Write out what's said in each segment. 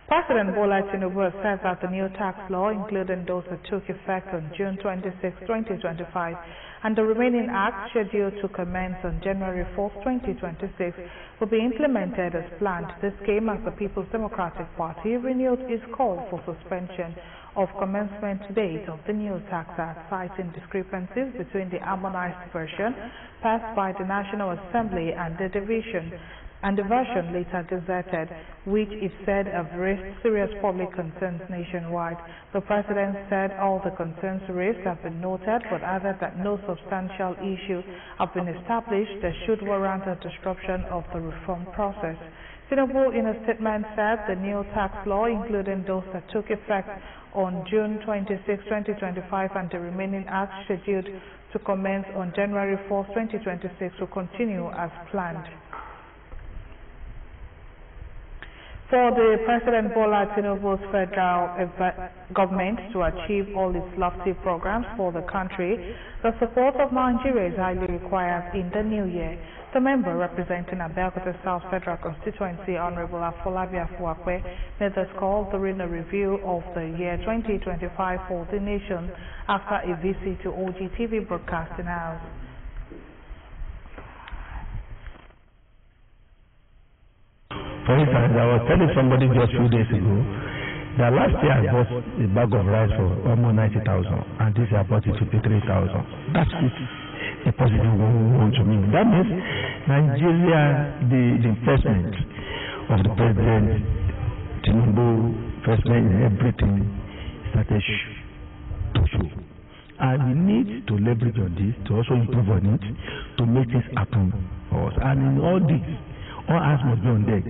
President Bola Tinubu has said that the new tax law, including those that took effect on June 26, 2025, and the remaining acts scheduled to commence on January 4, 2026, will be implemented as planned. This came as the People's Democratic Party renewed its call for suspension of commencement date of the new tax act, citing discrepancies between the harmonized version passed by the National Assembly and the version later gazetted, which it said have raised serious public concerns nationwide. The president said all the concerns raised have been noted, but added that no substantial issue have been established that should warrant a disruption of the reform process. Tinubu, in a statement, said the new tax law, including those that took effect on June 26, 2025, and the remaining acts scheduled to commence on January 4, 2026, will continue as planned. For the President Bola Tinubu's federal government to achieve all its lofty programs for the country, the support of Nigeria is highly required in the new year. The member representing Abeokuta South Federal Constituency, Honorable Afolabi Afuakwe, made this call during a review of the year 2025 for the nation after a visit to OGTV Broadcasting House. For instance, I was telling somebody just a few days ago that last year I bought a bag of rice for almost 90,000, and this year I bought it to 53,000. That's a positive one to me. That means Nigeria, the investment of the President Tinubu, investment in everything started to show. And we need to leverage on this, to also improve on it, to make this happen for us. And in all this, all hands must be on deck.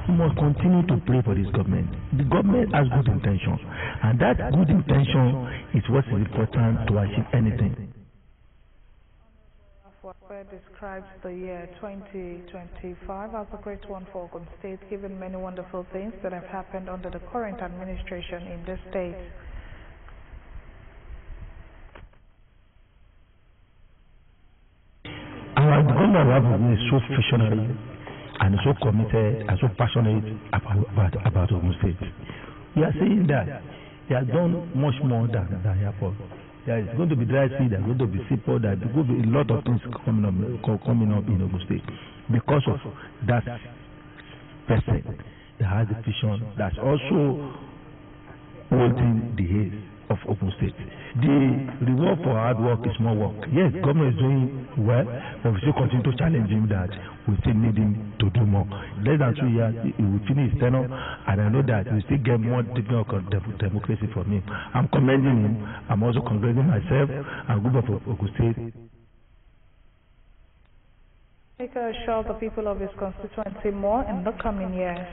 We must continue to pray for this government. The government has good intention, and that good intention is what is important to achieve anything. Where describes the year 2025 as a great one for Ogun State, given many wonderful things that have happened under the current administration in this state. Our government is so visionary and so committed and so passionate about Ogun State. We are saying that he has done much more than airport. There is going to be dry seed, there is going to be seaport, there is going to be a lot of things coming up in Ogun State because of that person that has the vision that's also holding the haze of Ogun State. The reward for hard work is more work. Yes, government is doing well, but we still continue to challenge him that we still need him to do more. Less than 2 years, he will finish his tenure, and I know that we still get more democracy from him. I'm commending him. I'm also congratulating myself and group of Ogun State. Make assure the people of his constituency more in the coming years.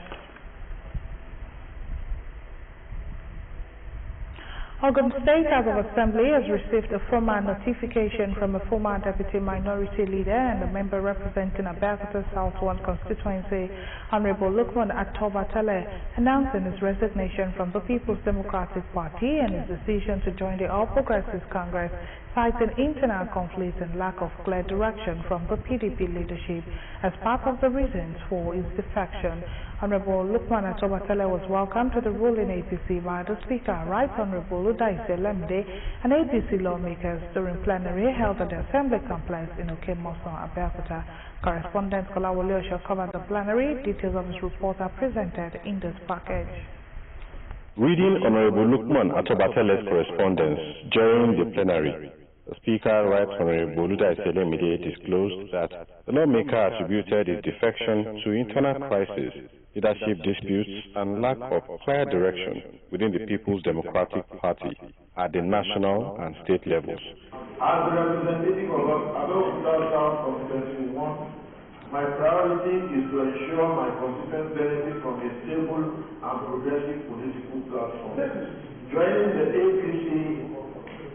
Ogun State House of Assembly has received a formal notification from a former deputy minority leader and a member representing Abeokuta South 1 constituency, Honorable Lukman Atobatele, announcing his resignation from the People's Democratic Party and his decision to join the All Progressives Congress, citing internal conflicts and lack of clear direction from the PDP leadership as part of the reasons for his defection. Honorable Lukman Atobatele was welcomed to the ruling APC by the Speaker, Right Honorable Udaise Lemde, and APC lawmakers during plenary held at the Assembly Complex in Okemoson, Abeokuta. Correspondent Kolawole Osho covered the plenary. Details of his report are presented in this package. Reading Honorable Lukman Atobatele's correspondence during the plenary, the Speaker, Right Honorable Udaise Lemde, disclosed that the lawmaker attributed his defection to internal crisis, leadership disputes, and lack of clear direction within the People's Democratic Party at the national and state levels. As the representative of Abeokuta South Constituency 1, my priority is to ensure my constituents benefit from a stable and progressive political platform. Joining the APC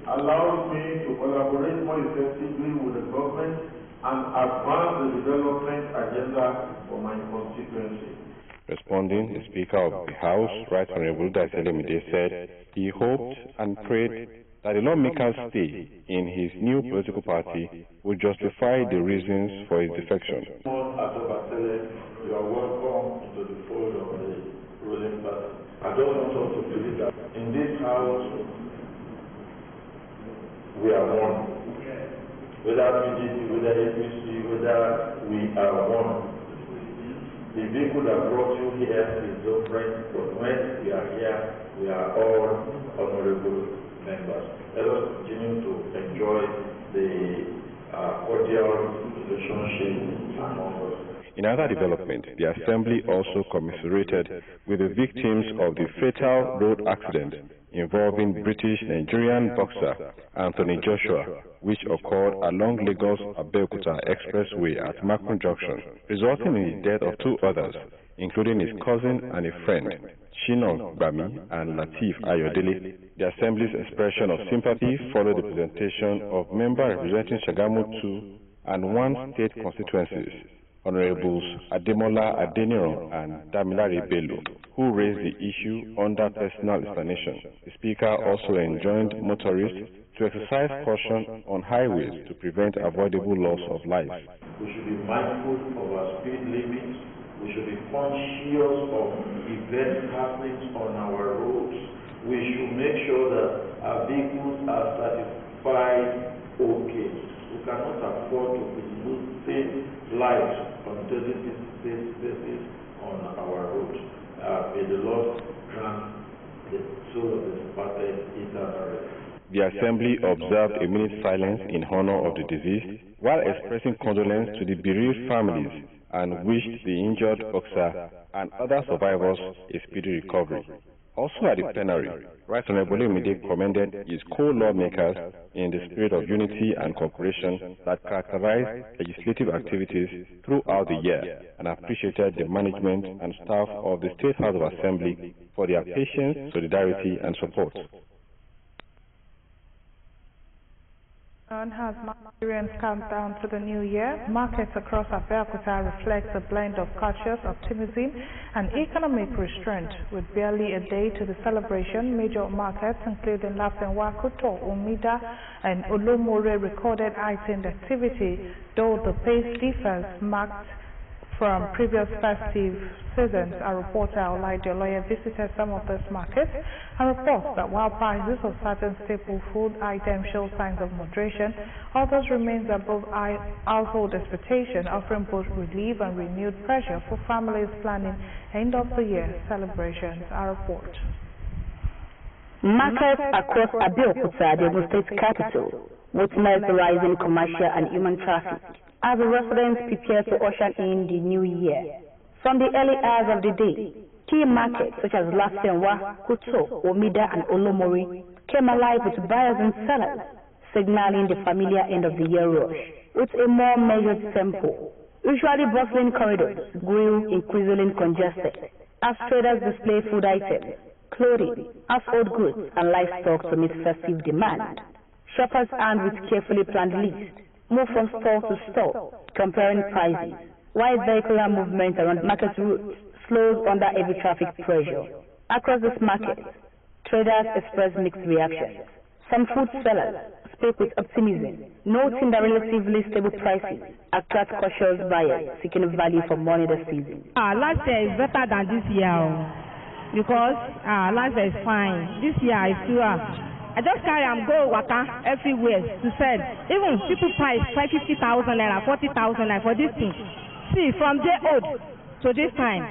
allows me to collaborate more effectively with the government and advance the development agenda for my constituency. Responding, the Speaker of the House, Right Honorable Udaise Lemde, said he hoped and prayed that the lawmaker's stay in his new political party would justify the reasons for his defection. You are welcome to the fold of the ruling party. I I just want us to believe that in this house, we are one. Whether PDP, whether APC, whether we are one. The vehicle that brought you here is different, but when we are here, we are all honorable members. Let us continue to enjoy the cordial relationship among us. In other development, the Assembly also commiserated with the victims of the fatal road accident involving British-Nigerian boxer Anthony Joshua, which occurred along Lagos-Abeokuta Expressway at Makun Junction, resulting in the death of 2 others, including his cousin and a friend, Shino Bami and Lateef Ayodele. The Assembly's expression of sympathy followed the presentation of members representing Shagamu 2 and 1 state constituencies, Honorables Ademola Adeniran and Damilare Bello, who raised the issue under personal explanation. The Speaker also enjoined motorists to exercise caution on highways to prevent avoidable loss of life. We should be mindful of our speed limits. We should be conscious of events happening on our roads. We should make sure that our vehicles are certified okay. We cannot afford to be losing lives on a daily basis on our roads. May the Lord grant the soul of the departed eternal rest. The Assembly observed a minute's silence in honor of the deceased, while expressing condolence to the bereaved families and wished the injured boxer and other survivors a speedy recovery. Also at the plenary, Right Honorable Imide commended his co-lawmakers in the spirit of unity and cooperation that characterized legislative activities throughout the year, and appreciated the management and staff of the State House of Assembly for their patience, solidarity, and support. And as Nigerians count down to the new year, markets across Abeokuta reflect a blend of cautious optimism and economic restraint. With barely a day to the celebration, major markets including Lafenwa, Kuto, Umida, and Olomore recorded heightened activity, though the pace differs marked from previous festive seasons. Our reporter Olaide Lawyer visited some of these markets and reports that while prices of certain staple food items show signs of moderation, others remain above household expectation, offering both relief and renewed pressure for families planning end of the year celebrations. Our report. Markets across Abeokuta, the Ogun State capital, witnessed the rising commercial and human traffic as the residents prepare to usher in the new year. From the early hours of the day, key markets such as Lafenwa, Kuto, Omida, and Olomori came alive with buyers and sellers, signaling the familiar end of the year rush with a more measured tempo. Usually bustling corridors grew increasingly congested as traders display food items, clothing, household goods, and livestock to meet festive demand. Shoppers armed with carefully planned lists move from store to store, comparing prices, while vehicular movement around market routes slows under heavy traffic pressure. Across this market, traders express mixed reactions. Some food sellers speak with optimism, noting that relatively stable prices attract cautious buyers seeking value for money this season. Last year is better than this year because last year is fine. This year I feel I just carry and go waka everywhere to sell. Even people price 50,000 naira, 40,000 naira for this thing. See, from day old to this time,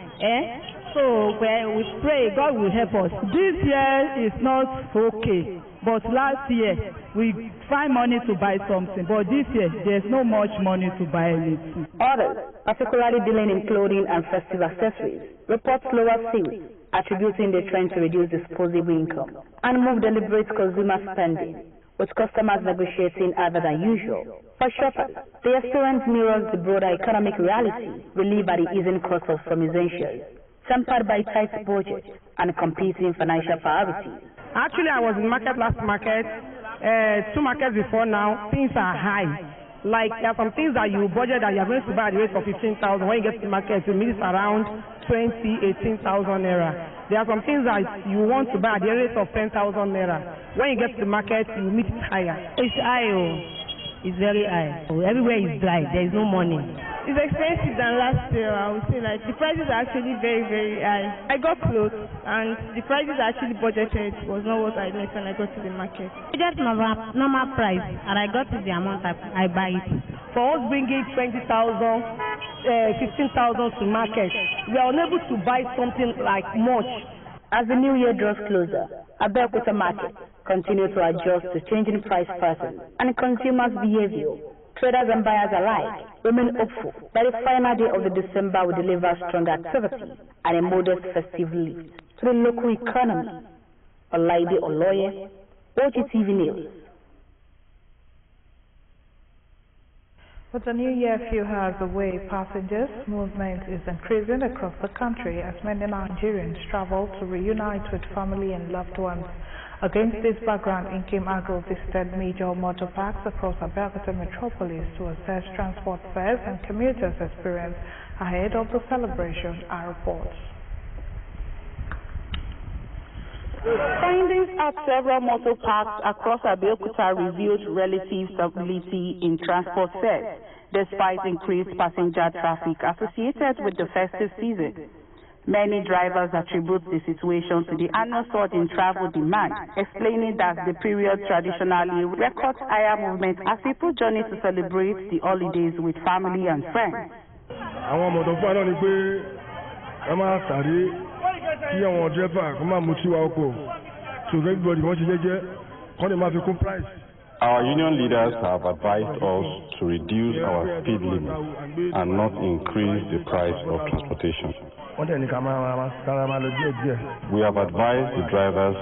So we pray God will help us. This year is not okay, but last year we find money to buy something, but this year there's no much money to buy anything. Others, particularly dealing in clothing and festive accessories, report slower sales, attributing the trend to reduce disposable income and move deliberate consumer spending, with customers negotiating other than usual. For shoppers, the experience mirrors the broader economic reality, relieved by the easing cost of some essentials, tempered by tight budget and competing financial priorities. Actually, I was in market last market, 2 markets before now. Things are high. Like there are some things that you budget that you are going to buy at the rate of 15,000. When you get to the market, you meet around 18,000 naira. There are some things that you want to buy at the rate of 10,000 naira. When you get to the market, you meet higher. It's high. It's very high. Everywhere is dry. There is no money. It's expensive than last year, I would say. Like, the prices are actually very, very high. I got clothes, and the prices actually budgeted was not what I left when I got to the market. I get normal price, and I got the amount I buy it. For us bringing 20,000, 15,000 to market, we are unable to buy something like much. As the new year draws closer, Abeokuta market continue to adjust to changing price patterns and consumers' behavior. Traders and buyers alike remain hopeful that the final day of the December will deliver strong activity and a modest festive lift to the local economy. Olaide Oloye, OGTV News. With the new year a few hours away, passengers movement is increasing across the country as many Nigerians travel to reunite with family and loved ones. Against this background, Nkem Agro visited major motor parks across Abeokuta metropolis to assess transport fares and commuters' experience ahead of the celebration, our reports. Findings at several motor parks across Abeokuta revealed relative stability in transport fares, despite increased passenger traffic associated with the festive season. Many drivers attribute the situation to the annual surge in travel demand, explaining that the period traditionally records higher movement as people journey to celebrate the holidays with family and friends. Our union leaders have advised us to reduce our speed limit and not increase the price of transportation. We have advised the drivers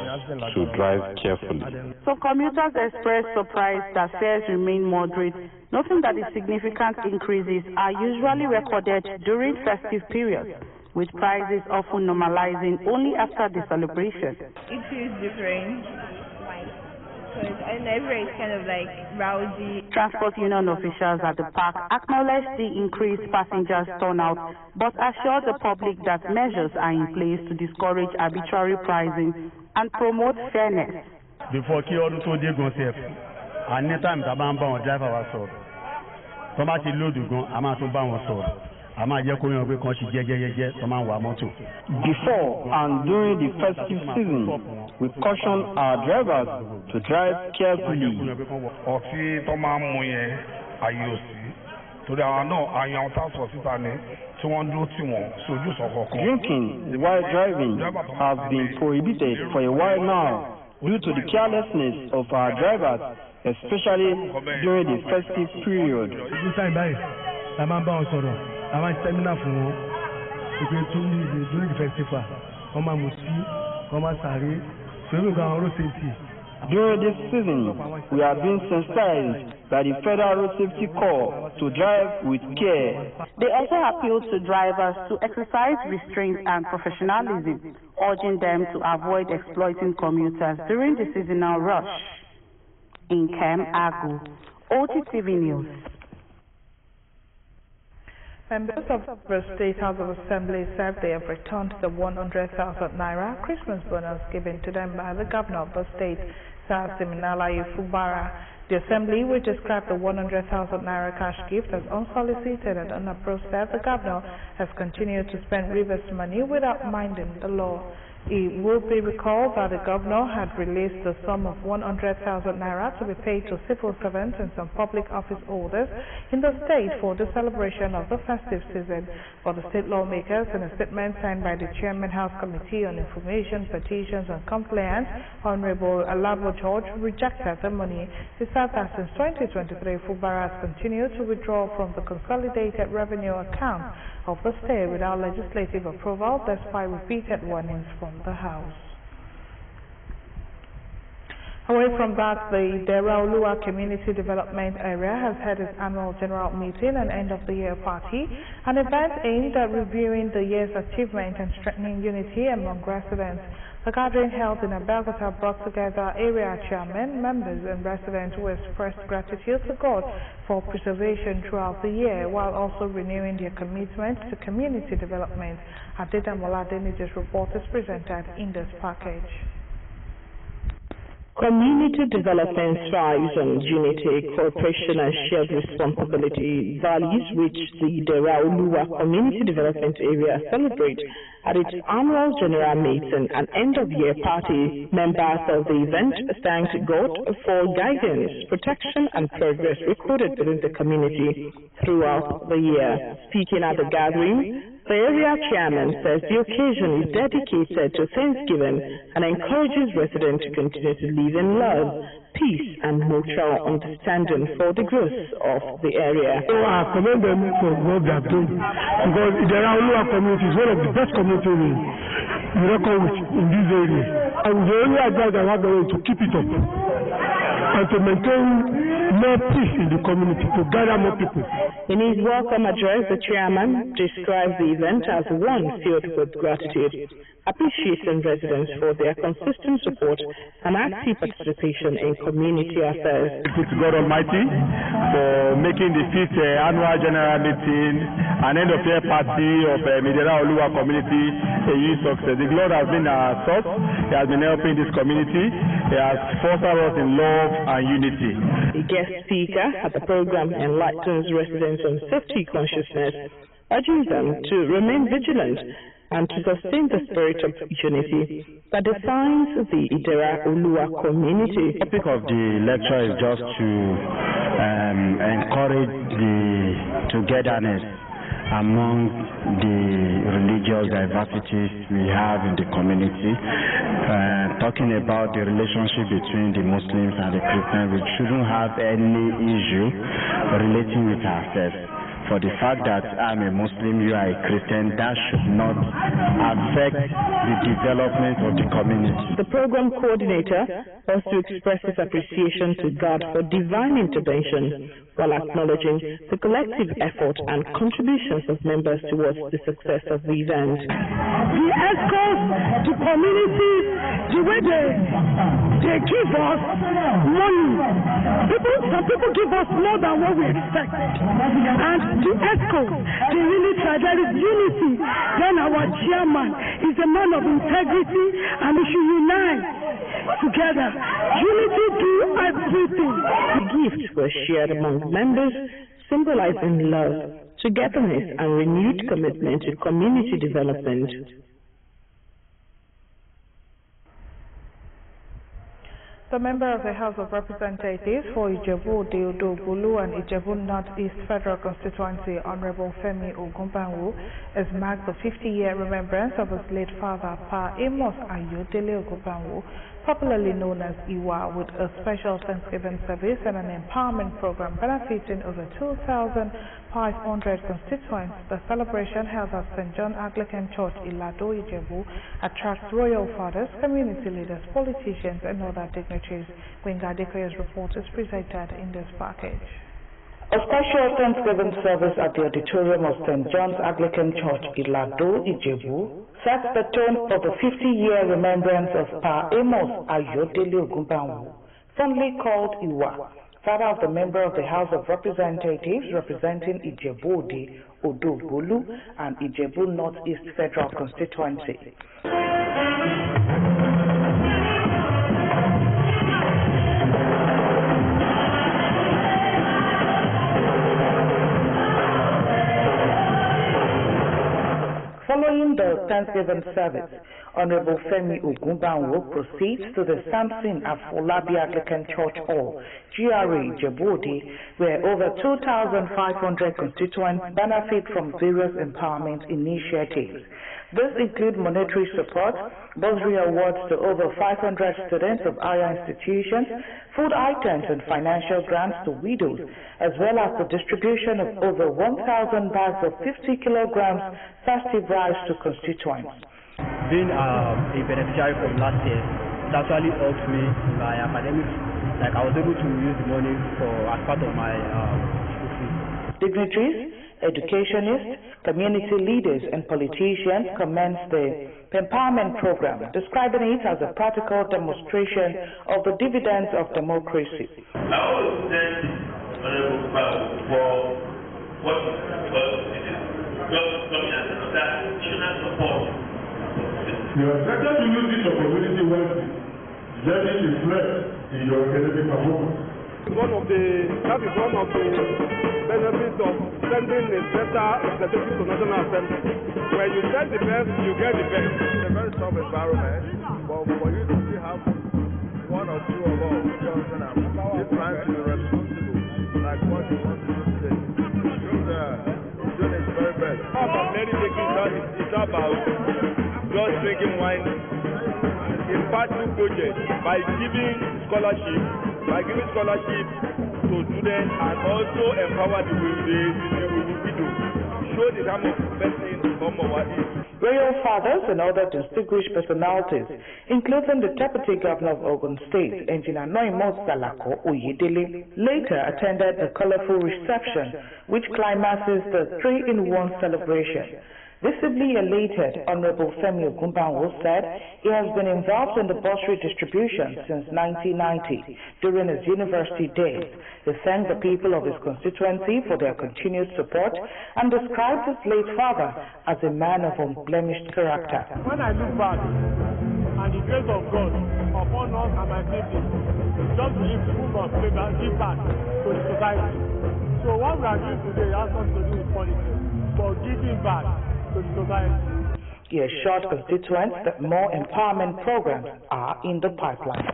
to drive carefully. So commuters expressed surprise that fares remain moderate, noting that the significant increases are usually recorded during festive periods, with prices often normalizing only after the celebration. It feels different. And everywhere is kind of like rowdy. Transport union officials at the park acknowledged the increased passengers turnout, but assured the public that measures are in place to discourage arbitrary pricing and promote fairness. Before Kyoto to the concept, and anytime the bamboo driver was sold. Somebody load to go, I'm out to bound sold. Before and during the festive season, we caution our drivers to drive carefully. Drinking while driving has been prohibited for a while now due to the carelessness of our drivers, especially during the festive period. Our seminar for during the festival. During this season, we are being sensitized by the Federal Road Safety Corps to drive with care. They also appealed to drivers to exercise restraint and professionalism, urging them to avoid exploiting commuters during the seasonal rush. Nkem Agro, OGTV News. Members of the State House of Assembly said they have returned the 100,000 naira Christmas bonus given to them by the governor of the state, Sir Siminala Fubara. The Assembly, which described the 100,000 naira cash gift as unsolicited and unapproved, said the governor has continued to spend Rivers money without minding the law. It will be recalled that the governor had released the sum of 100,000 naira to be paid to civil servants and some public office holders in the state for the celebration of the festive season. For the state lawmakers, in a statement signed by the Chairman House Committee on Information, Petitions and Compliance, Honorable Alabo George rejected the money. He said that since 2023, Fubara has continued to withdraw from the consolidated revenue account of the state without legislative approval, despite repeated warnings from the House. Away from that, the Deraolua Community Development Area has had its annual general meeting and end-of-the-year party, an event aimed at reviewing the year's achievement and strengthening unity among residents. The gathering held in Abeokuta brought together area chairmen, members and residents who expressed gratitude to God for preservation throughout the year, while also renewing their commitment to community development. Adeda Moladeni's report is presented in this package. Community development thrives on unity, cooperation, and shared responsibility, values which the Idera Oluwa Community Development Area celebrates at its annual general meeting and end-of-year party. Members of the event thanked God for guidance, protection, and progress recorded within the community throughout the year. Speaking at the gathering, the area chairman says the occasion is dedicated to Thanksgiving and encourages residents to continue to live in love, peace, and mutual understanding for the growth of the area. So I commend them for what they have done, because the Oluwa community is one of the best communities we record with in this area. And the only advice I have is to keep it up and to maintain more peace in the community, to gather more people. In his welcome address, the chairman described the event as one filled with gratitude, appreciating residents for their consistent support and active participation in community affairs. Thank God Almighty for making the 5th annual general meeting and end-of-year party of Idera Oluwa community a huge success. The Lord has been our source. He has been helping this community. He has fostered us in love and unity. The guest speaker at the program enlightens residents on safety consciousness, urging them to remain vigilant and to sustain the spirit of unity that defines the Idera Oluwa community. The topic of the lecture is just to encourage the togetherness among the religious diversities we have in the community. Talking about the relationship between the Muslims and the Christians, we shouldn't have any issue relating with ourselves. For the fact that I'm a Muslim, you are a Christian, that should not affect the development of the community. The program coordinator also expressed his appreciation to God for divine intervention while acknowledging the collective effort and contributions of members towards the success of the event. The escorts to communities, the way they give us money. Some people give us more than what we expect. And the escorts, they really try. There is unity. Then our chairman is a man of integrity, and we should unite together. Unity do everything. The gifts were shared among members, symbolizing love, togetherness, and renewed commitment to community development. The member of the House of Representatives for Ijebu Odo-Bulu and Ijebu North-East Federal Constituency, Honorable Femi Ogunbanwo, has marked the 50-year remembrance of his late father, Pa Amos Ayodele Ogunbanwo, popularly known as Iwa, with a special Thanksgiving service and an empowerment program benefiting over 2,500 constituents. The celebration held at St. John Anglican Church, Ilado, Ijebu, attracts royal fathers, community leaders, politicians, and other dignitaries. Winga Dekoya's report is presented in this package. A special Thanksgiving service at the auditorium of St. John's Anglican Church, Ilado, Ijebu, sets the tone for the 50-year remembrance of Pa Amos Ayodele Ogunbanwo, fondly called Iwa, father of the member of the House of Representatives representing Ijebu Odo-Bulu and Ijebu North-East Federal Constituency. Following the Thanksgiving service, Honorable Femi Ogunbanwo proceeds to the Samson Afolabi Anglican Church Hall, GRA, Ijebu, where over 2,500 constituents benefit from various empowerment initiatives. This includes monetary support, bursary awards to over 500 students of higher institutions, food items and financial grants to widows, as well as the distribution of over 1,000 bags of 50 kilograms festive rice to constituents. Being a beneficiary from last year, it actually helped me in my academics. Like I was able to use the money as part of my school fees. Dignitaries, educationists, community leaders, and politicians commenced the empowerment program, describing it as a practical demonstration of the dividends of democracy. I want to thank Honorable for what because it is just coming as another additional support. We are expected to use this opportunity wisely let it reflect in your academic performance. That is one of the benefits of sending a better representative to National Assembly. When you send the best, you get the best. It's a very tough environment, but for you to still have one or two of us just trying to be responsible, like what you want to do today. Doing is very best. About many things, it's about just drinking wine. In part two projects by giving scholarship to students and also empower the widow. Show the kind of person come over here. Royal fathers and other distinguished personalities, including the Deputy Governor of Ogun State, Engineer Noimot Salako Oyedele, later attended the colorful reception which climaxes the 3-in-1 celebration. Visibly elated, Honorable Femi Ogumbanwo said he has been involved in the bursary distribution since 1990 during his university days. He thanked the people of his constituency for their continued support and described his late father as a man of unblemished character. When I look back and the grace of God upon us and my siblings, just believe people must give back to the society. So what we are doing today has nothing to do with politics, but giving back to the society. He assured constituents that more empowerment programs are in the pipeline.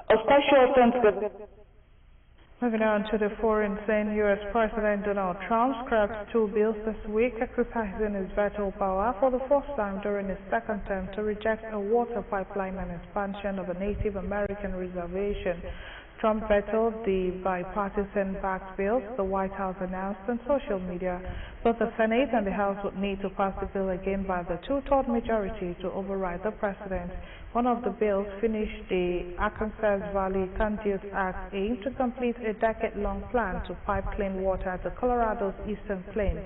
A special Thanksgiving. Moving on to the foreign scene, U.S. President Donald Trump scrapped 2 bills this week, exercising his veto power for the first time during his second term to reject a water pipeline and expansion of a Native American reservation. Trump vetoed the bipartisan-backed bills, the White House announced on social media. Both the Senate and the House would need to pass the bill again by the 2/3 majority to override the precedent. One of the bills finished the Arkansas Valley Conduit Act, aimed to complete a decade-long plan to pipe clean water to Colorado's eastern plain.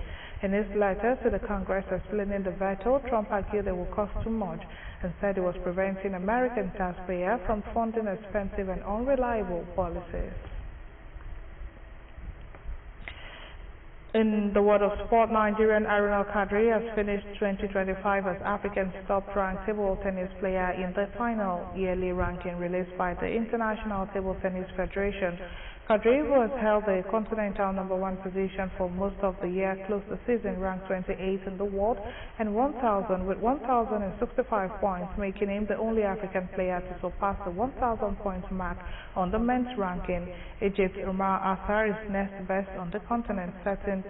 In his letter to the Congress explaining the veto, Trump argued it would cost too much and said it was preventing American taxpayers from funding expensive and unreliable policies. In the world of sport, Nigerian Arunel Kadri has finished 2025 as Africa's top-ranked table tennis player in the final yearly ranking released by the International Table Tennis Federation. Kadri, who has held the continental #1 position for most of the year, closed the season ranked 28th in the world and 1,065 points, making him the only African player to surpass the 1,000 points mark on the men's ranking. Egypt's Umar Athar is next best on the continent, setting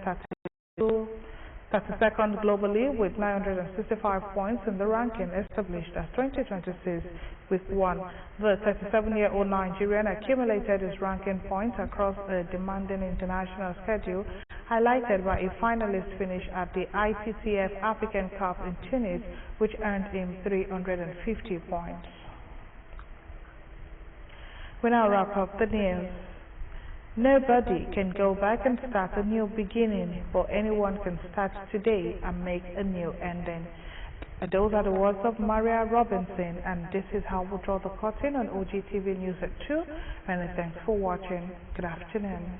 32nd globally with 965 points in the ranking established as 2026 with 1. The 37-year-old Nigerian accumulated his ranking points across a demanding international schedule, highlighted by a finalist finish at the ITTF African Cup in Tunis, which earned him 350 points. We now wrap up the news. Nobody can go back and start a new beginning, but anyone can start today and make a new ending. Those are the words of Maria Robinson, and this is how we draw the curtain on OGTV News at 2. Many thanks for watching. Good afternoon.